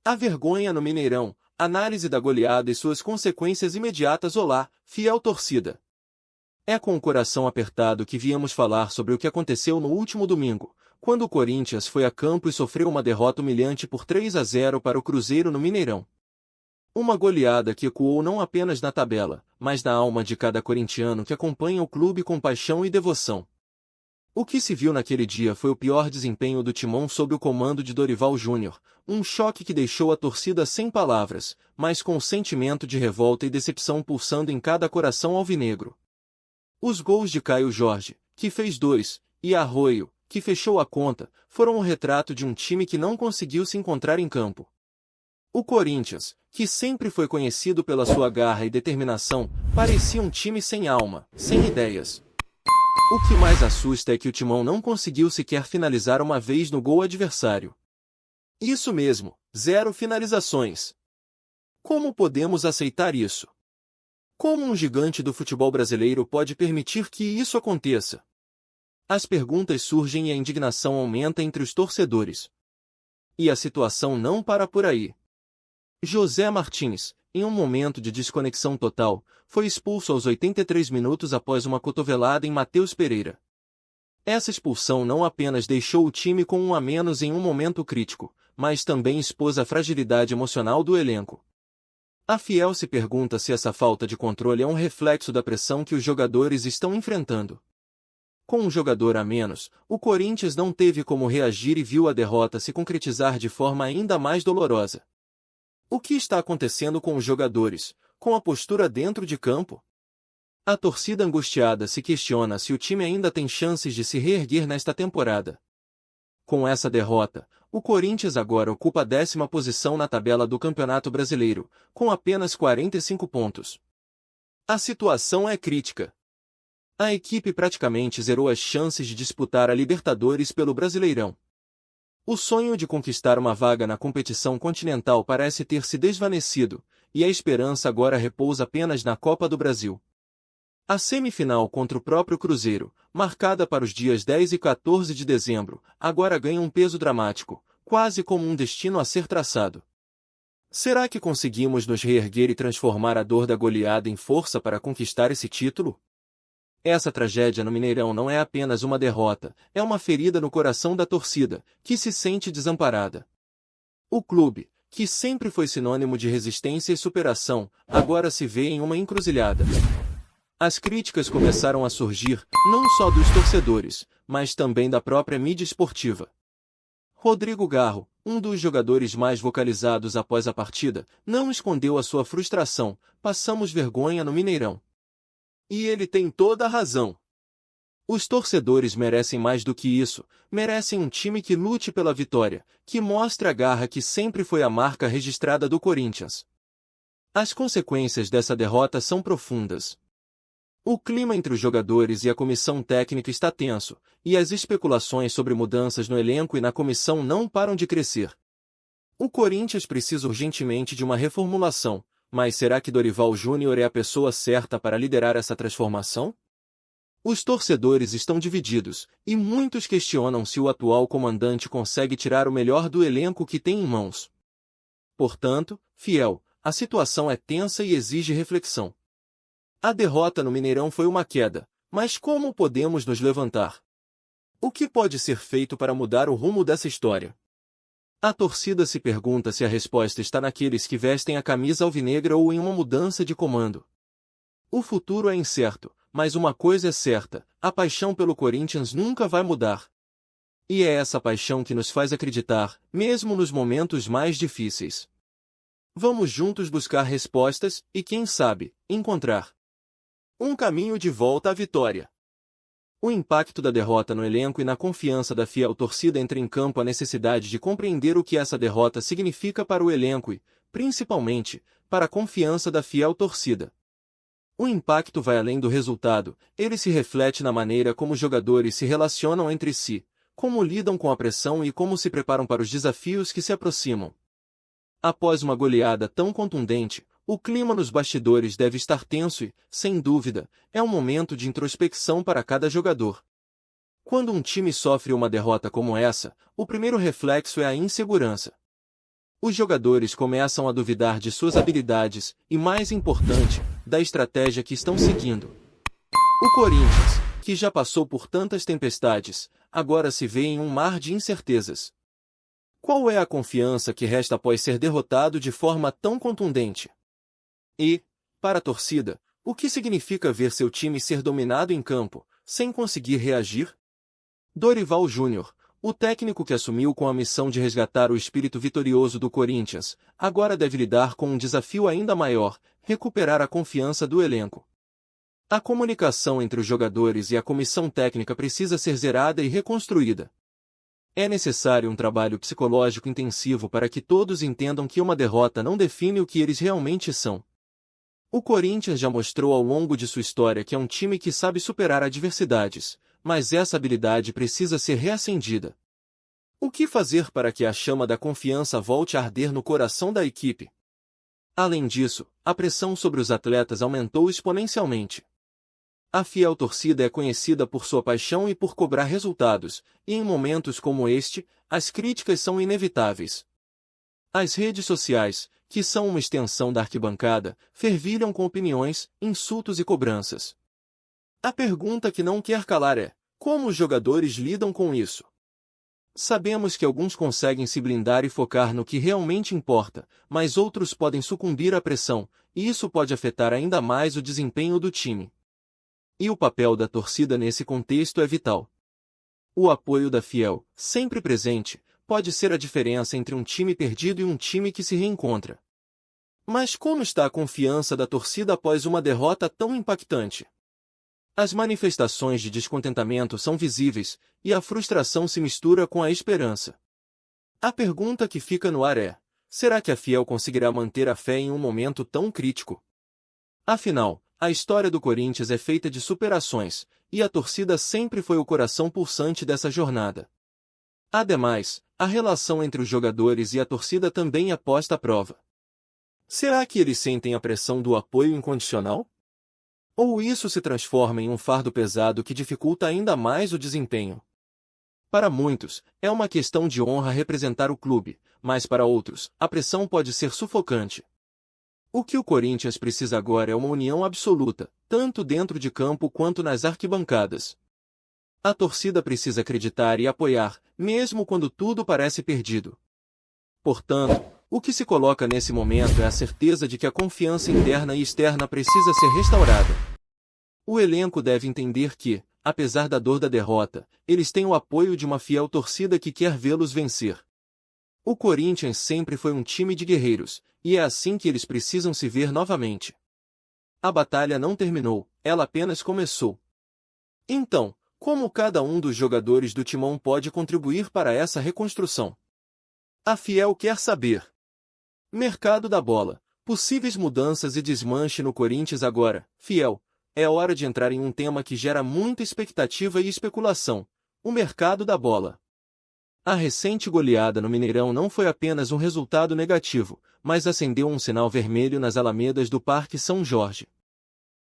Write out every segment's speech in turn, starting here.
A vergonha no Mineirão, análise da goleada e suas consequências imediatas. Olá, fiel torcida. É com o coração apertado que viemos falar sobre o que aconteceu no último domingo, quando o Corinthians foi a campo e sofreu uma derrota humilhante por 3-0 para o Cruzeiro no Mineirão. Uma goleada que ecoou não apenas na tabela, mas na alma de cada corintiano que acompanha o clube com paixão e devoção. O que se viu naquele dia foi o pior desempenho do Timão sob o comando de Dorival Júnior, um choque que deixou a torcida sem palavras, mas com o sentimento de revolta e decepção pulsando em cada coração alvinegro. Os gols de Caio Jorge, que fez 2, e Arroio, que fechou a conta, foram o retrato de um time que não conseguiu se encontrar em campo. O Corinthians, que sempre foi conhecido pela sua garra e determinação, parecia um time sem alma, sem ideias. O que mais assusta é que o Timão não conseguiu sequer finalizar uma vez no gol adversário. Isso mesmo, 0 finalizações. Como podemos aceitar isso? Como um gigante do futebol brasileiro pode permitir que isso aconteça? As perguntas surgem e a indignação aumenta entre os torcedores. E a situação não para por aí. José Martins, em um momento de desconexão total, foi expulso aos 83 minutos após uma cotovelada em Matheus Pereira. Essa expulsão não apenas deixou o time com 1 a menos em um momento crítico, mas também expôs a fragilidade emocional do elenco. A Fiel se pergunta se essa falta de controle é um reflexo da pressão que os jogadores estão enfrentando. Com um jogador a menos, o Corinthians não teve como reagir e viu a derrota se concretizar de forma ainda mais dolorosa. O que está acontecendo com os jogadores, com a postura dentro de campo? A torcida angustiada se questiona se o time ainda tem chances de se reerguer nesta temporada. Com essa derrota, o Corinthians agora ocupa a 10ª posição na tabela do Campeonato Brasileiro, com apenas 45 pontos. A situação é crítica. A equipe praticamente zerou as chances de disputar a Libertadores pelo Brasileirão. O sonho de conquistar uma vaga na competição continental parece ter se desvanecido, e a esperança agora repousa apenas na Copa do Brasil. A semifinal contra o próprio Cruzeiro, marcada para os dias 10 e 14 de dezembro, agora ganha um peso dramático, quase como um destino a ser traçado. Será que conseguimos nos reerguer e transformar a dor da goleada em força para conquistar esse título? Essa tragédia no Mineirão não é apenas uma derrota, é uma ferida no coração da torcida, que se sente desamparada. O clube, que sempre foi sinônimo de resistência e superação, agora se vê em uma encruzilhada. As críticas começaram a surgir, não só dos torcedores, mas também da própria mídia esportiva. Rodrigo Garro, um dos jogadores mais vocalizados após a partida, não escondeu a sua frustração: passamos vergonha no Mineirão. E ele tem toda a razão. Os torcedores merecem mais do que isso, merecem um time que lute pela vitória, que mostre a garra que sempre foi a marca registrada do Corinthians. As consequências dessa derrota são profundas. O clima entre os jogadores e a comissão técnica está tenso, e as especulações sobre mudanças no elenco e na comissão não param de crescer. O Corinthians precisa urgentemente de uma reformulação, mas será que Dorival Júnior é a pessoa certa para liderar essa transformação? Os torcedores estão divididos, e muitos questionam se o atual comandante consegue tirar o melhor do elenco que tem em mãos. Portanto, Fiel, a situação é tensa e exige reflexão. A derrota no Mineirão foi uma queda, mas como podemos nos levantar? O que pode ser feito para mudar o rumo dessa história? A torcida se pergunta se a resposta está naqueles que vestem a camisa alvinegra ou em uma mudança de comando. O futuro é incerto, mas uma coisa é certa: a paixão pelo Corinthians nunca vai mudar. E é essa paixão que nos faz acreditar, mesmo nos momentos mais difíceis. Vamos juntos buscar respostas e, quem sabe, encontrar um caminho de volta à vitória. O impacto da derrota no elenco e na confiança da fiel torcida entra em campo a necessidade de compreender o que essa derrota significa para o elenco e, principalmente, para a confiança da fiel torcida. O impacto vai além do resultado, ele se reflete na maneira como os jogadores se relacionam entre si, como lidam com a pressão e como se preparam para os desafios que se aproximam. Após uma goleada tão contundente, o clima nos bastidores deve estar tenso e, sem dúvida, é um momento de introspecção para cada jogador. Quando um time sofre uma derrota como essa, o primeiro reflexo é a insegurança. Os jogadores começam a duvidar de suas habilidades e, mais importante, da estratégia que estão seguindo. O Corinthians, que já passou por tantas tempestades, agora se vê em um mar de incertezas. Qual é a confiança que resta após ser derrotado de forma tão contundente? E, para a torcida, o que significa ver seu time ser dominado em campo, sem conseguir reagir? Dorival Júnior, o técnico que assumiu com a missão de resgatar o espírito vitorioso do Corinthians, agora deve lidar com um desafio ainda maior: recuperar a confiança do elenco. A comunicação entre os jogadores e a comissão técnica precisa ser zerada e reconstruída. É necessário um trabalho psicológico intensivo para que todos entendam que uma derrota não define o que eles realmente são. O Corinthians já mostrou ao longo de sua história que é um time que sabe superar adversidades, mas essa habilidade precisa ser reacendida. O que fazer para que a chama da confiança volte a arder no coração da equipe? Além disso, a pressão sobre os atletas aumentou exponencialmente. A fiel torcida é conhecida por sua paixão e por cobrar resultados, e em momentos como este, as críticas são inevitáveis. As redes sociais, que são uma extensão da arquibancada, fervilham com opiniões, insultos e cobranças. A pergunta que não quer calar é: como os jogadores lidam com isso? Sabemos que alguns conseguem se blindar e focar no que realmente importa, mas outros podem sucumbir à pressão, e isso pode afetar ainda mais o desempenho do time. E o papel da torcida nesse contexto é vital. O apoio da fiel, sempre presente, pode ser a diferença entre um time perdido e um time que se reencontra. Mas como está a confiança da torcida após uma derrota tão impactante? As manifestações de descontentamento são visíveis, e a frustração se mistura com a esperança. A pergunta que fica no ar é: será que a fiel conseguirá manter a fé em um momento tão crítico? Afinal, a história do Corinthians é feita de superações, e a torcida sempre foi o coração pulsante dessa jornada. Ademais, a relação entre os jogadores e a torcida também é posta à prova. Será que eles sentem a pressão do apoio incondicional? Ou isso se transforma em um fardo pesado que dificulta ainda mais o desempenho? Para muitos, é uma questão de honra representar o clube, mas para outros, a pressão pode ser sufocante. O que o Corinthians precisa agora é uma união absoluta, tanto dentro de campo quanto nas arquibancadas. A torcida precisa acreditar e apoiar, mesmo quando tudo parece perdido. Portanto, o que se coloca nesse momento é a certeza de que a confiança interna e externa precisa ser restaurada. O elenco deve entender que, apesar da dor da derrota, eles têm o apoio de uma fiel torcida que quer vê-los vencer. O Corinthians sempre foi um time de guerreiros, e é assim que eles precisam se ver novamente. A batalha não terminou, ela apenas começou. Então, como cada um dos jogadores do Timão pode contribuir para essa reconstrução? A Fiel quer saber. Mercado da bola. Possíveis mudanças e desmanche no Corinthians agora. Fiel, é hora de entrar em um tema que gera muita expectativa e especulação: o mercado da bola. A recente goleada no Mineirão não foi apenas um resultado negativo, mas acendeu um sinal vermelho nas alamedas do Parque São Jorge.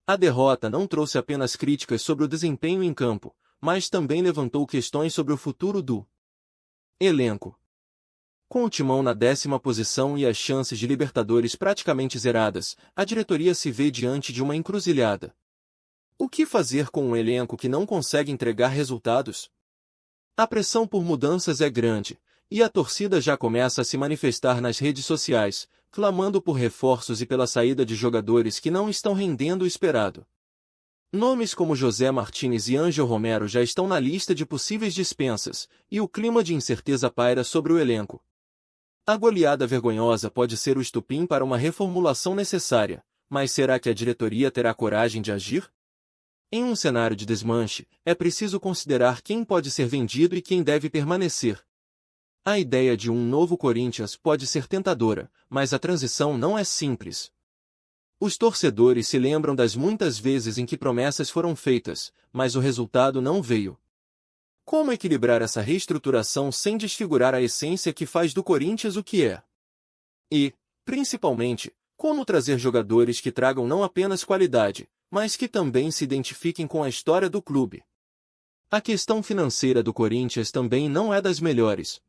A derrota não trouxe apenas críticas sobre o desempenho em campo, mas também levantou questões sobre o futuro do elenco. Com o Timão na 10ª posição e as chances de Libertadores praticamente zeradas, a diretoria se vê diante de uma encruzilhada. O que fazer com um elenco que não consegue entregar resultados? A pressão por mudanças é grande, e a torcida já começa a se manifestar nas redes sociais, clamando por reforços e pela saída de jogadores que não estão rendendo o esperado. Nomes como José Martínez e Ângel Romero já estão na lista de possíveis dispensas, e o clima de incerteza paira sobre o elenco. A goleada vergonhosa pode ser o estupim para uma reformulação necessária, mas será que a diretoria terá coragem de agir? Em um cenário de desmanche, é preciso considerar quem pode ser vendido e quem deve permanecer. A ideia de um novo Corinthians pode ser tentadora, mas a transição não é simples. Os torcedores se lembram das muitas vezes em que promessas foram feitas, mas o resultado não veio. Como equilibrar essa reestruturação sem desfigurar a essência que faz do Corinthians o que é? E, principalmente, como trazer jogadores que tragam não apenas qualidade, mas que também se identifiquem com a história do clube? A questão financeira do Corinthians também não é das melhores.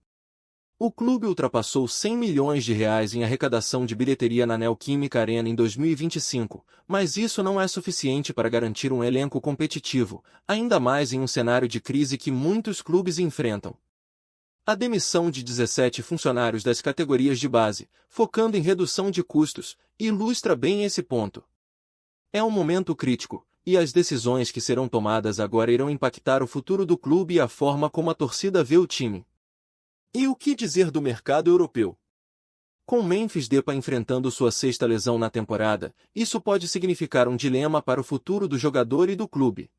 O clube ultrapassou 100 milhões de reais em arrecadação de bilheteria na Neoquímica Arena em 2025, mas isso não é suficiente para garantir um elenco competitivo, ainda mais em um cenário de crise que muitos clubes enfrentam. A demissão de 17 funcionários das categorias de base, focando em redução de custos, ilustra bem esse ponto. É um momento crítico, e as decisões que serão tomadas agora irão impactar o futuro do clube e a forma como a torcida vê o time. E o que dizer do mercado europeu? Com Memphis Depay enfrentando sua sexta lesão na temporada, isso pode significar um dilema para o futuro do jogador e do clube.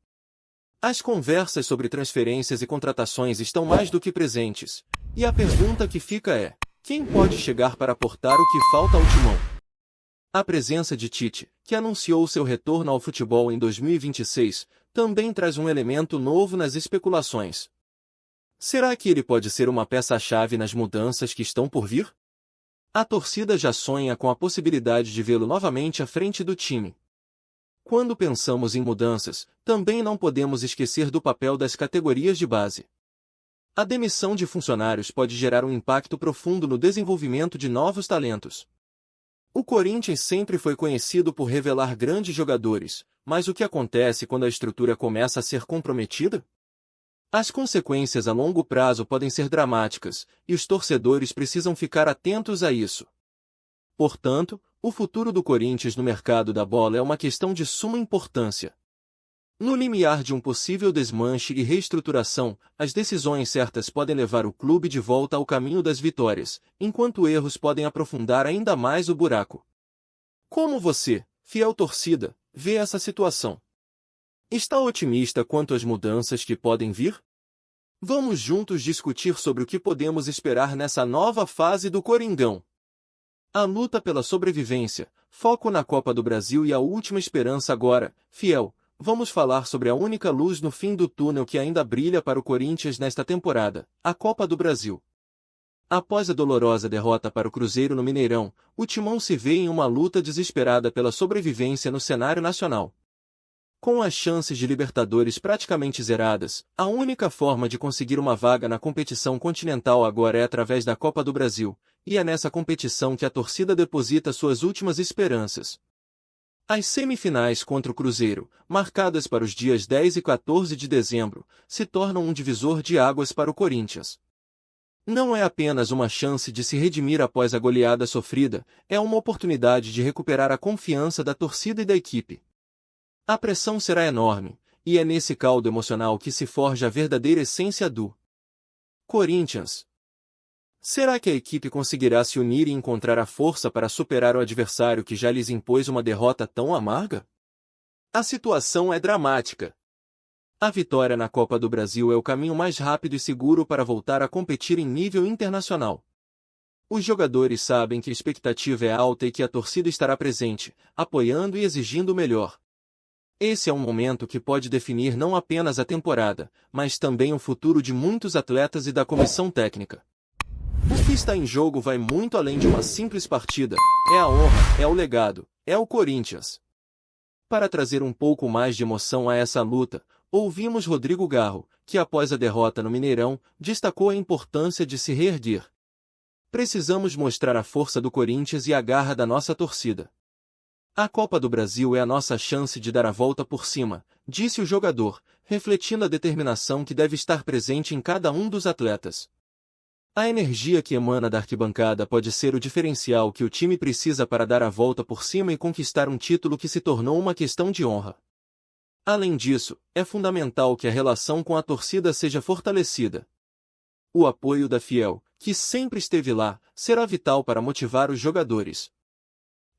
As conversas sobre transferências e contratações estão mais do que presentes, e a pergunta que fica é: quem pode chegar para aportar o que falta ao timão? A presença de Tite, que anunciou seu retorno ao futebol em 2026, também traz um elemento novo nas especulações. Será que ele pode ser uma peça-chave nas mudanças que estão por vir? A torcida já sonha com a possibilidade de vê-lo novamente à frente do time. Quando pensamos em mudanças, também não podemos esquecer do papel das categorias de base. A demissão de funcionários pode gerar um impacto profundo no desenvolvimento de novos talentos. O Corinthians sempre foi conhecido por revelar grandes jogadores, mas o que acontece quando a estrutura começa a ser comprometida? As consequências a longo prazo podem ser dramáticas, e os torcedores precisam ficar atentos a isso. Portanto, o futuro do Corinthians no mercado da bola é uma questão de suma importância. No limiar de um possível desmanche e reestruturação, as decisões certas podem levar o clube de volta ao caminho das vitórias, enquanto erros podem aprofundar ainda mais o buraco. Como você, fiel torcida, vê essa situação? Está otimista quanto às mudanças que podem vir? Vamos juntos discutir sobre o que podemos esperar nessa nova fase do Coringão. A luta pela sobrevivência, foco na Copa do Brasil e a última esperança agora, fiel. Vamos falar sobre a única luz no fim do túnel que ainda brilha para o Corinthians nesta temporada, a Copa do Brasil. Após a dolorosa derrota para o Cruzeiro no Mineirão, o Timão se vê em uma luta desesperada pela sobrevivência no cenário nacional. Com as chances de Libertadores praticamente zeradas, a única forma de conseguir uma vaga na competição continental agora é através da Copa do Brasil, e é nessa competição que a torcida deposita suas últimas esperanças. As semifinais contra o Cruzeiro, marcadas para os dias 10 e 14 de dezembro, se tornam um divisor de águas para o Corinthians. Não é apenas uma chance de se redimir após a goleada sofrida, é uma oportunidade de recuperar a confiança da torcida e da equipe. A pressão será enorme, e é nesse caldo emocional que se forja a verdadeira essência do Corinthians. Será que a equipe conseguirá se unir e encontrar a força para superar o adversário que já lhes impôs uma derrota tão amarga? A situação é dramática. A vitória na Copa do Brasil é o caminho mais rápido e seguro para voltar a competir em nível internacional. Os jogadores sabem que a expectativa é alta e que a torcida estará presente, apoiando e exigindo o melhor. Esse é um momento que pode definir não apenas a temporada, mas também o futuro de muitos atletas e da comissão técnica. O que está em jogo vai muito além de uma simples partida, é a honra, é o legado, é o Corinthians. Para trazer um pouco mais de emoção a essa luta, ouvimos Rodrigo Garro, que após a derrota no Mineirão, destacou a importância de se reerguer. Precisamos mostrar a força do Corinthians e a garra da nossa torcida. A Copa do Brasil é a nossa chance de dar a volta por cima, disse o jogador, refletindo a determinação que deve estar presente em cada um dos atletas. A energia que emana da arquibancada pode ser o diferencial que o time precisa para dar a volta por cima e conquistar um título que se tornou uma questão de honra. Além disso, é fundamental que a relação com a torcida seja fortalecida. O apoio da Fiel, que sempre esteve lá, será vital para motivar os jogadores.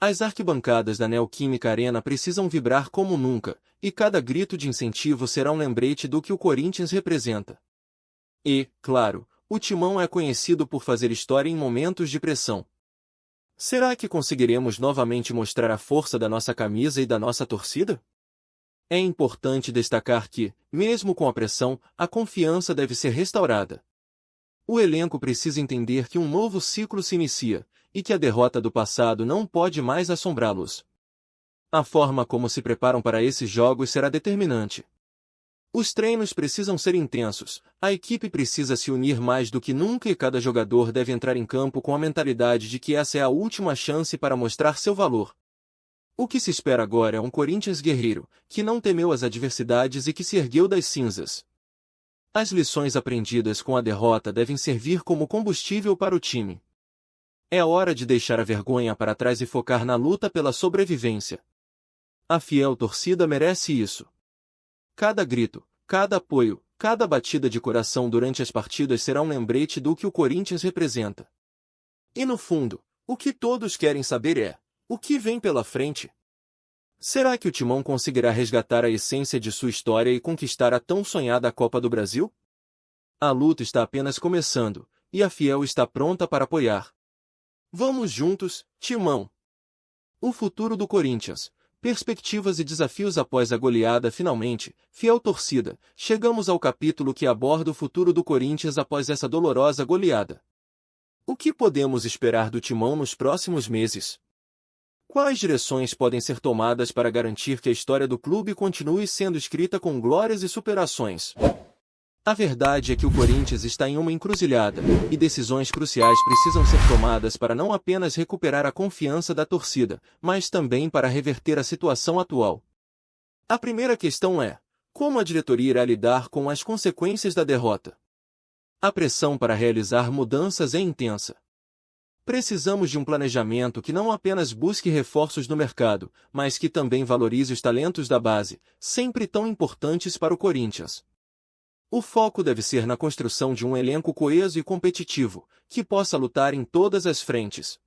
As arquibancadas da Neoquímica Arena precisam vibrar como nunca, e cada grito de incentivo será um lembrete do que o Corinthians representa. E, claro, o Timão é conhecido por fazer história em momentos de pressão. Será que conseguiremos novamente mostrar a força da nossa camisa e da nossa torcida? É importante destacar que, mesmo com a pressão, a confiança deve ser restaurada. O elenco precisa entender que um novo ciclo se inicia, e que a derrota do passado não pode mais assombrá-los. A forma como se preparam para esses jogos será determinante. Os treinos precisam ser intensos, a equipe precisa se unir mais do que nunca e cada jogador deve entrar em campo com a mentalidade de que essa é a última chance para mostrar seu valor. O que se espera agora é um Corinthians guerreiro, que não temeu as adversidades e que se ergueu das cinzas. As lições aprendidas com a derrota devem servir como combustível para o time. É hora de deixar a vergonha para trás e focar na luta pela sobrevivência. A fiel torcida merece isso. Cada grito, cada apoio, cada batida de coração durante as partidas será um lembrete do que o Corinthians representa. E no fundo, o que todos querem saber é: o que vem pela frente? Será que o Timão conseguirá resgatar a essência de sua história e conquistar a tão sonhada Copa do Brasil? A luta está apenas começando, e a Fiel está pronta para apoiar. Vamos juntos, Timão! O futuro do Corinthians. Perspectivas e desafios após a goleada. Finalmente, fiel torcida, chegamos ao capítulo que aborda o futuro do Corinthians após essa dolorosa goleada. O que podemos esperar do Timão nos próximos meses? Quais direções podem ser tomadas para garantir que a história do clube continue sendo escrita com glórias e superações? A verdade é que o Corinthians está em uma encruzilhada, e decisões cruciais precisam ser tomadas para não apenas recuperar a confiança da torcida, mas também para reverter a situação atual. A primeira questão é: como a diretoria irá lidar com as consequências da derrota? A pressão para realizar mudanças é intensa. Precisamos de um planejamento que não apenas busque reforços no mercado, mas que também valorize os talentos da base, sempre tão importantes para o Corinthians. O foco deve ser na construção de um elenco coeso e competitivo, que possa lutar em todas as frentes.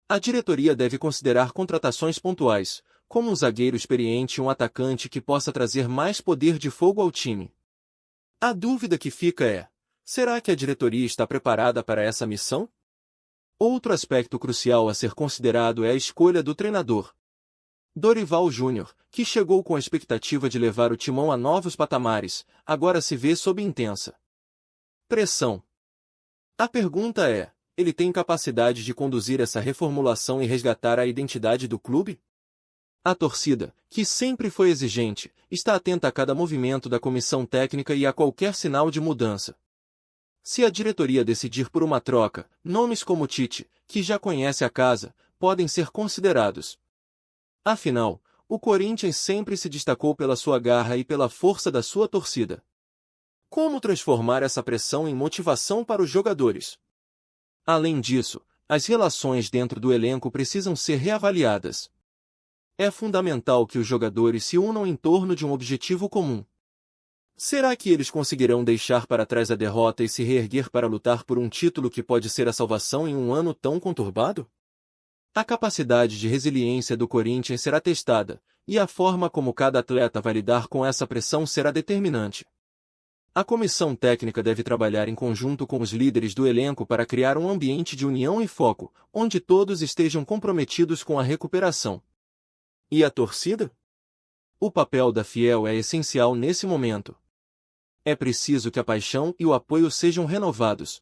A diretoria deve considerar contratações pontuais, como um zagueiro experiente e um atacante que possa trazer mais poder de fogo ao time. A dúvida que fica é: será que a diretoria está preparada para essa missão? Outro aspecto crucial a ser considerado é a escolha do treinador. Dorival Júnior, que chegou com a expectativa de levar o Timão a novos patamares, agora se vê sob intensa pressão. A pergunta é: ele tem capacidade de conduzir essa reformulação e resgatar a identidade do clube? A torcida, que sempre foi exigente, está atenta a cada movimento da comissão técnica e a qualquer sinal de mudança. Se a diretoria decidir por uma troca, nomes como Tite, que já conhece a casa, podem ser considerados. Afinal, o Corinthians sempre se destacou pela sua garra e pela força da sua torcida. Como transformar essa pressão em motivação para os jogadores? Além disso, as relações dentro do elenco precisam ser reavaliadas. É fundamental que os jogadores se unam em torno de um objetivo comum. Será que eles conseguirão deixar para trás a derrota e se reerguer para lutar por um título que pode ser a salvação em um ano tão conturbado? A capacidade de resiliência do Corinthians será testada, e a forma como cada atleta vai lidar com essa pressão será determinante. A comissão técnica deve trabalhar em conjunto com os líderes do elenco para criar um ambiente de união e foco, onde todos estejam comprometidos com a recuperação. E a torcida? O papel da Fiel é essencial nesse momento. É preciso que a paixão e o apoio sejam renovados.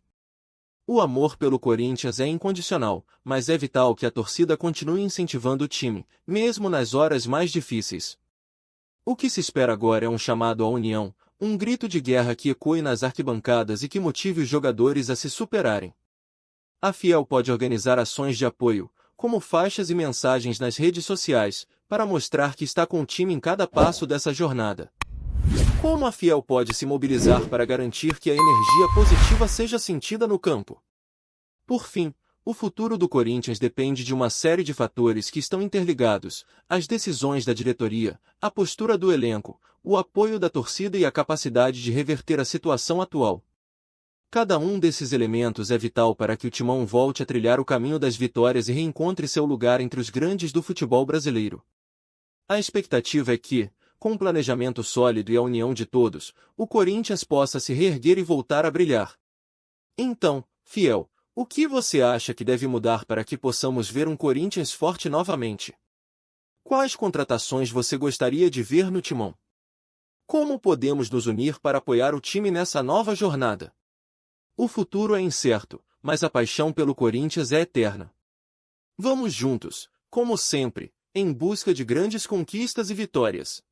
O amor pelo Corinthians é incondicional, mas é vital que a torcida continue incentivando o time, mesmo nas horas mais difíceis. O que se espera agora é um chamado à união, um grito de guerra que ecoe nas arquibancadas e que motive os jogadores a se superarem. A Fiel pode organizar ações de apoio, como faixas e mensagens nas redes sociais, para mostrar que está com o time em cada passo dessa jornada. Como a Fiel pode se mobilizar para garantir que a energia positiva seja sentida no campo? Por fim, o futuro do Corinthians depende de uma série de fatores que estão interligados: as decisões da diretoria, a postura do elenco, o apoio da torcida e a capacidade de reverter a situação atual. Cada um desses elementos é vital para que o Timão volte a trilhar o caminho das vitórias e reencontre seu lugar entre os grandes do futebol brasileiro. A expectativa é que, com um planejamento sólido e a união de todos, o Corinthians possa se reerguer e voltar a brilhar. Então, Fiel, o que você acha que deve mudar para que possamos ver um Corinthians forte novamente? Quais contratações você gostaria de ver no Timão? Como podemos nos unir para apoiar o time nessa nova jornada? O futuro é incerto, mas a paixão pelo Corinthians é eterna. Vamos juntos, como sempre, em busca de grandes conquistas e vitórias.